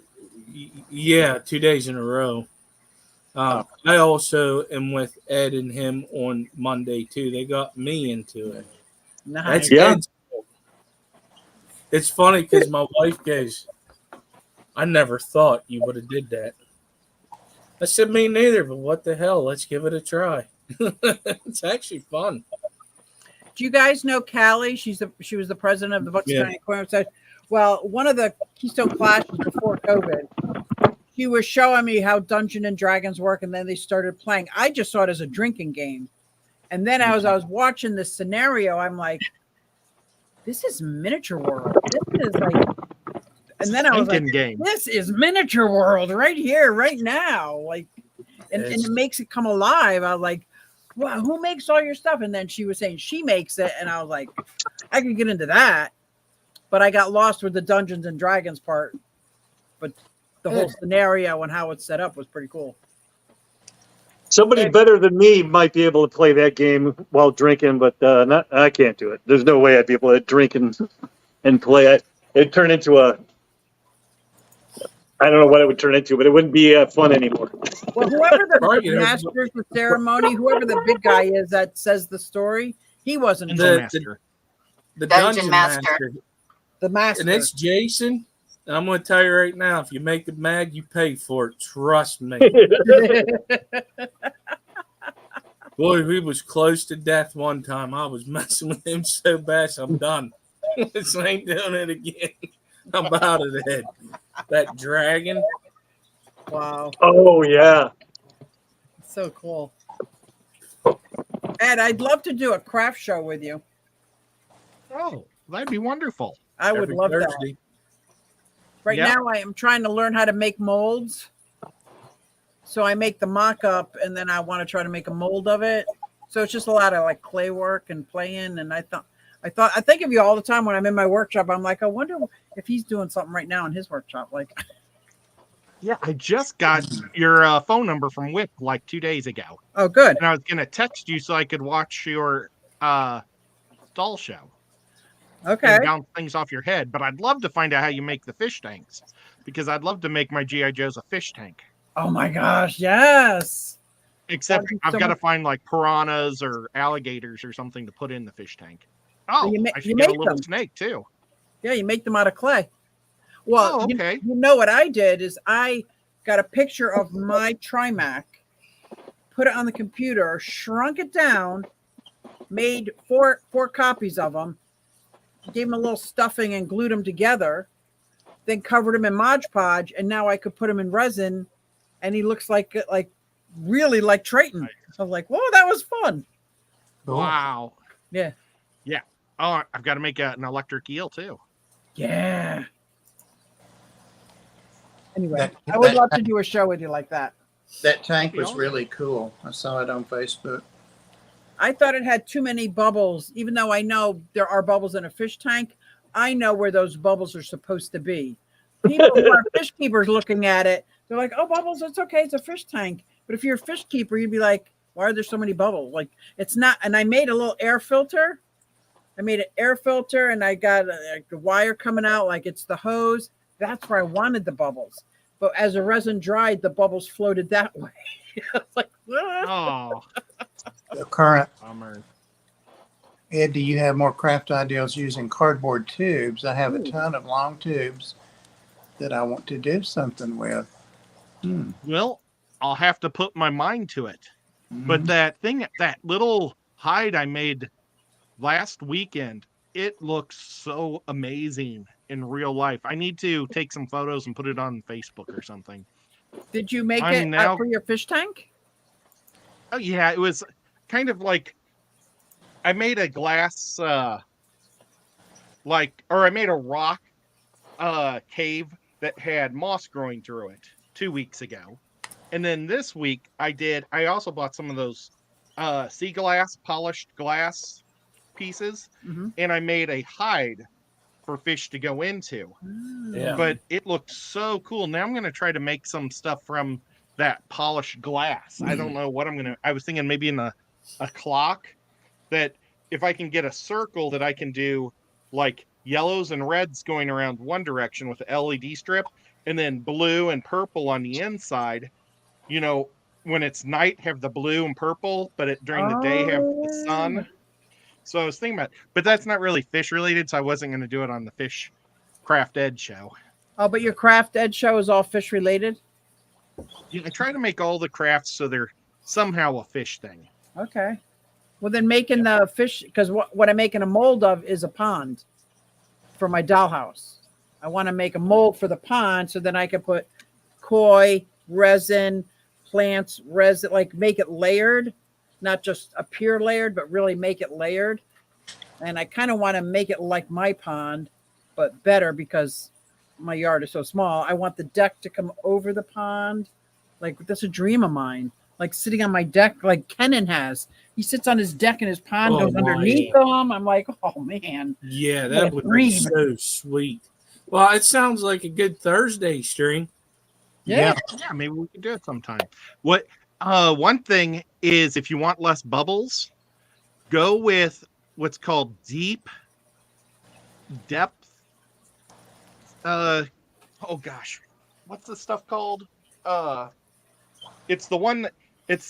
Yeah, 2 days in a row. I also am with Ed and him on Monday too. They got me into it. Nice. Yeah. It's funny because my wife goes, "I never thought you would have did that." I said, "Me neither, but what the hell? Let's give it a try." It's actually fun. Do you guys know Callie? She was the president of the Bucks County Aquarium Society. Well, one of the Keystone classes before COVID, she was showing me how Dungeons and Dragons work, and then they started playing. I just saw it as a drinking game, and then as I was watching this scenario, I'm like, "This is Miniature World. This is like," and then I was like, "This is Miniature World right here, right now." Like, and it makes it come alive. I was like, "Wow, who makes all your stuff?" And then she was saying she makes it, and I was like, "I could get into that," but I got lost with the Dungeons and Dragons part. But the whole scenario and how it's set up was pretty cool. somebody better than me might be able to play that game while drinking, but I can't do it. There's no way I'd be able to drink and play it. It'd turn into I don't know what it would turn into, but it wouldn't be fun anymore. Well, whoever the masters the ceremony, whoever the big guy is that says the story, he wasn't the Dungeon Master. the master. And it's Jason. And I'm going to tell you right now, if you make it mad, you pay for it. Trust me. Boy, he was close to death one time. I was messing with him so bad, so I'm done. This ain't doing it again. I'm out of it. That dragon. Wow. Oh yeah. So cool. Ed, I'd love to do a craft show with you. Oh, that'd be wonderful. I would Every love that. Thursday. Right Yeah. now, I am trying to learn how to make molds. So I make the mock-up, and then I want to try to make a mold of it. So it's just a lot of like clay work and playing. And I think of you all the time when I'm in my workshop. I'm like, I wonder if he's doing something right now in his workshop. Like, Yeah, I just got your phone number from Whip like 2 days ago. oh, good. And I was going to text you so I could watch your stall show. Okay. And bounce things off your head. But I'd love to find out how you make the fish tanks, because I'd love to make my G.I. Joes a fish tank. Oh my gosh, yes. Except That'd be I've so got to much- find like piranhas or alligators or something to put in the fish tank. Oh, you I you should get a make little them. snake too. Yeah, you make them out of clay. Well, Oh, okay. you know what I did is I got a picture of my Trimac, put it on the computer, shrunk it down, made four copies of them, gave them a little stuffing and glued them together, then covered them in Mod Podge, and now I could put him in resin, and he looks like really like Triton. I was like, whoa, that was fun. Cool. Wow. Yeah. Yeah. Oh, I've got to make an electric eel too. Yeah. Anyway, That- I would that- love to do a show with you like that. That tank was really cool. I saw it on Facebook. I thought it had too many bubbles, even though I know there are bubbles in a fish tank. I know where those bubbles are supposed to be. People who are fish keepers looking at it, they're like, oh, bubbles, it's okay. It's a fish tank. But if you're a fish keeper, you'd be like, why are there so many bubbles? Like, it's not. And I made a little air filter. I made an air filter, and I got the wire coming out like it's the hose. That's where I wanted the bubbles. But as the resin dried, the bubbles floated that way. I was like, what? Oh, The current bummer. Ed, do you have more craft ideas using cardboard tubes? I have a ton of long tubes that I want to do something with. Well, I'll have to put my mind to it. Mm-hmm. But that little hide I made last weekend, it looks so amazing in real life. I need to take some photos and put it on Facebook or something. Did you make I it mean, now- for your fish tank? Oh yeah, it was kind of like I made a glass I made a rock cave that had moss growing through it 2 weeks ago. And then this week I also bought some of those sea glass, polished glass pieces, and I made a hide for fish to go into. Yeah. But it looked so cool. Now I'm going to try to make some stuff from that polished glass. I don't know what I was thinking maybe in a clock, that if I can get a circle that I can do like yellows and reds going around one direction with the LED strip, and then blue and purple on the inside, when it's night have the blue and purple, but during the day have the sun. So I was thinking about, but that's not really fish related, so I wasn't going to do it on the Fish Craft Ed show. Oh, but your Craft Ed show is all fish related? I try to make all the crafts so they're somehow a fish thing. Okay. Well, then making the fish, because what I'm making a mold of is a pond for my dollhouse. I want to make a mold for the pond so then I can put koi, resin, plants, resin, like make it layered, not just a pure layered, but really make it layered. And I kind of want to make it like my pond, but better because my yard is so small. I want the deck to come over the pond. Like, that's a dream of mine. Like sitting on my deck, like Kenan has. He sits on his deck and his pond goes underneath him. I'm like, oh man. Yeah, What that a would be dream. so sweet. Well, it sounds like a good Thursday stream. Yeah. Yeah, maybe we can do it sometime. One thing is, if you want less bubbles, go with what's called depth. Oh gosh, what's the stuff called? It's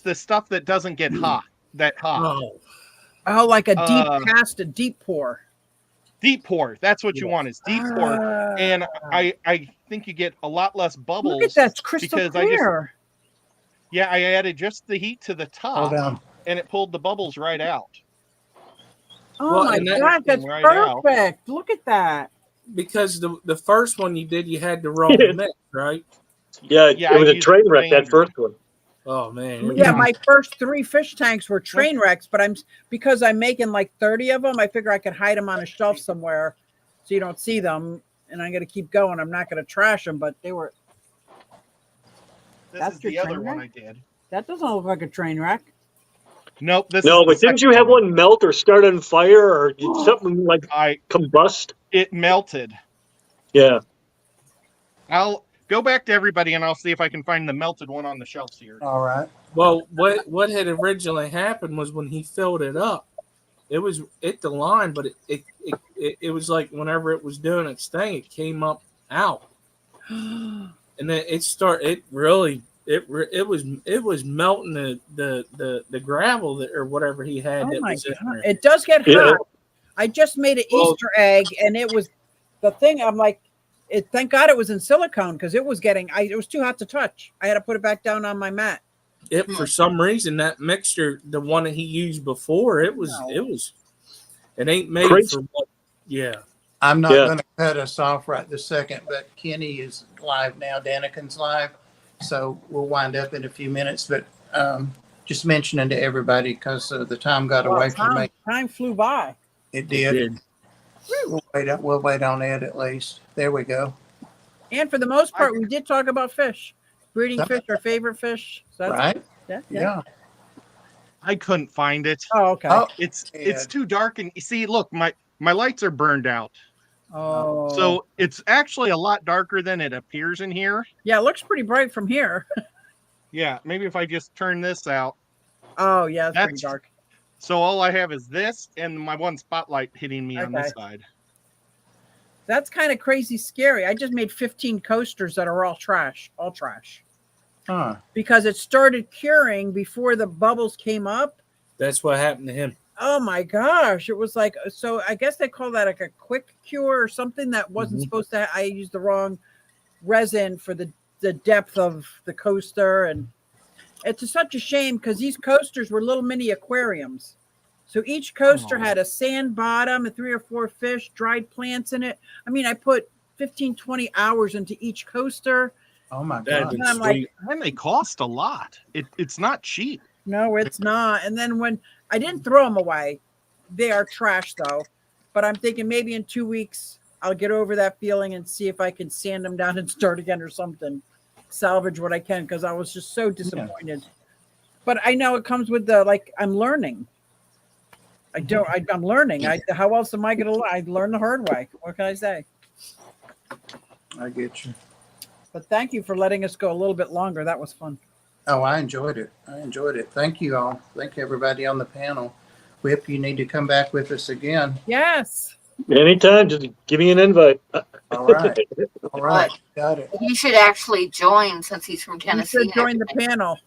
the stuff that doesn't get hot. Oh, Oh, like a deep cast, a deep pour. Deep pour. That's what you want is deep pour. And I think you get a lot less bubbles. Look at that, it's crystal because clear. I added just the heat to the top, Hold on. and it pulled the bubbles right out. Oh Well, my and that God, that's right out. perfect. Look at that. Because the first one you did, you had the wrong mix, right? Yeah, Yeah, it was I a used train wreck, that standard. first one. Oh man. Yeah, my first 3 fish tanks were train wrecks, but because I'm making like 30 of them, I figure I could hide them on a shelf somewhere so you don't see them. And I'm going to keep going. I'm not going to trash them, but they were. This That's is your the other train one wreck? I did. That doesn't look like a train wreck. Nope. This No, is the but didn't you second have one melt or start on fire or did something like combust? It melted. Yeah. I'll go back to everybody and I'll see if I can find the melted one on the shelves here. All right. Well, what had originally happened was when he filled it up, it was at the line, but it was like whenever it was doing its thing, it came up out, and then it was melting the gravel that, or whatever he had. Oh that my was in God. there. It does get Yeah. hot. I just made an Easter egg and it was the thing. I'm like, thank God it was in silicone because it was too hot to touch. I had to put it back down on my mat. For some reason that mixture, the one that he used before, it ain't made Crazy. for what. Yeah. I'm not Yeah. going to cut us off right this second, but Kenny is live now. Danikin's live. So we'll wind up in a few minutes, but just mentioning to everybody because the time got away from me. Time flew by. It did. We'll wait on Ed at least. There we go. And for the most part, we did talk about fish. Breeding fish, our favorite fish. So that's, Right? Yeah. I couldn't find it. Oh, okay. Oh, It's too dark, and you see, look, my lights are burned out. Oh. So it's actually a lot darker than it appears in here. Yeah, it looks pretty bright from here. Yeah, maybe if I just turn this out. Oh, yeah, it's pretty dark. So all I have is this and my one spotlight hitting me on this side. That's kind of crazy scary. I just made 15 coasters that are all trash. Huh. Because it started curing before the bubbles came up. That's what happened to him. Oh my gosh. It was like, so I guess they call that like a quick cure or something that wasn't supposed to, I used the wrong resin for the depth of the coaster. And it's such a shame because these coasters were little mini aquariums. So each coaster had a sand bottom and 3 or 4 fish, dried plants in it. I mean, I put 15, 20 hours into each coaster. Oh my God. And I'm like, and they cost a lot. It's not cheap. no, it's not. And then when I didn't throw them away, they are trash though. But I'm thinking maybe in 2 weeks, I'll get over that feeling and see if I can sand them down and start again or something. Salvage what I can because I was just so disappointed. Yeah. But I know it comes with I'm learning. I'm learning. How else am I going to learn? I learned the hard way. What can I say? I get you. But thank you for letting us go a little bit longer. That was fun. Oh, I enjoyed it. Thank you all. Thank you, everybody on the panel. Whip, you need to come back with us again. Yes. Anytime. Just give me an invite. All right. All right. Got it. He should actually join since he's from You Tennessee. should join the panel.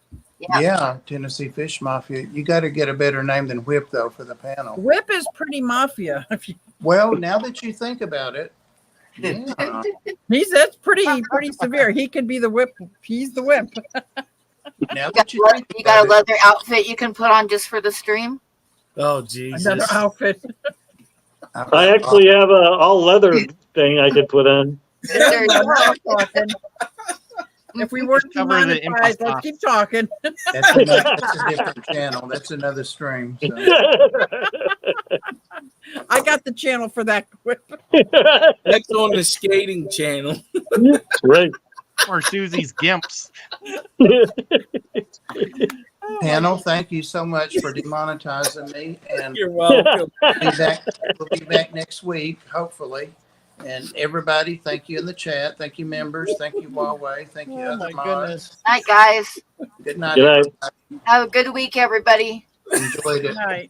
Yeah. Tennessee Fish Mafia. You got to get a better name than Whip, though, for the panel. Whip is pretty mafia. Well, now that you think about it, yeah. That's pretty severe. He could be the whip. He's the whip. Now You that got, got a leather outfit you can put on just for the stream? Oh, Jesus. Another outfit. I actually have a all leather thing I could put on. There you go. If we weren't too monetized, let's keep talking. That's a different channel. That's another stream. So. I got the channel for that. That's on the skating channel. Right. Or Susie's Gimps. Panel, thank you so much for demonetizing me. And You're welcome. we'll be back next week, hopefully. And everybody, thank you in the chat. Thank you, members. Thank you, Huawei. Thank you, other mods. Night, guys. Good night. Good night. Have a good week, everybody. Enjoyed it. Night.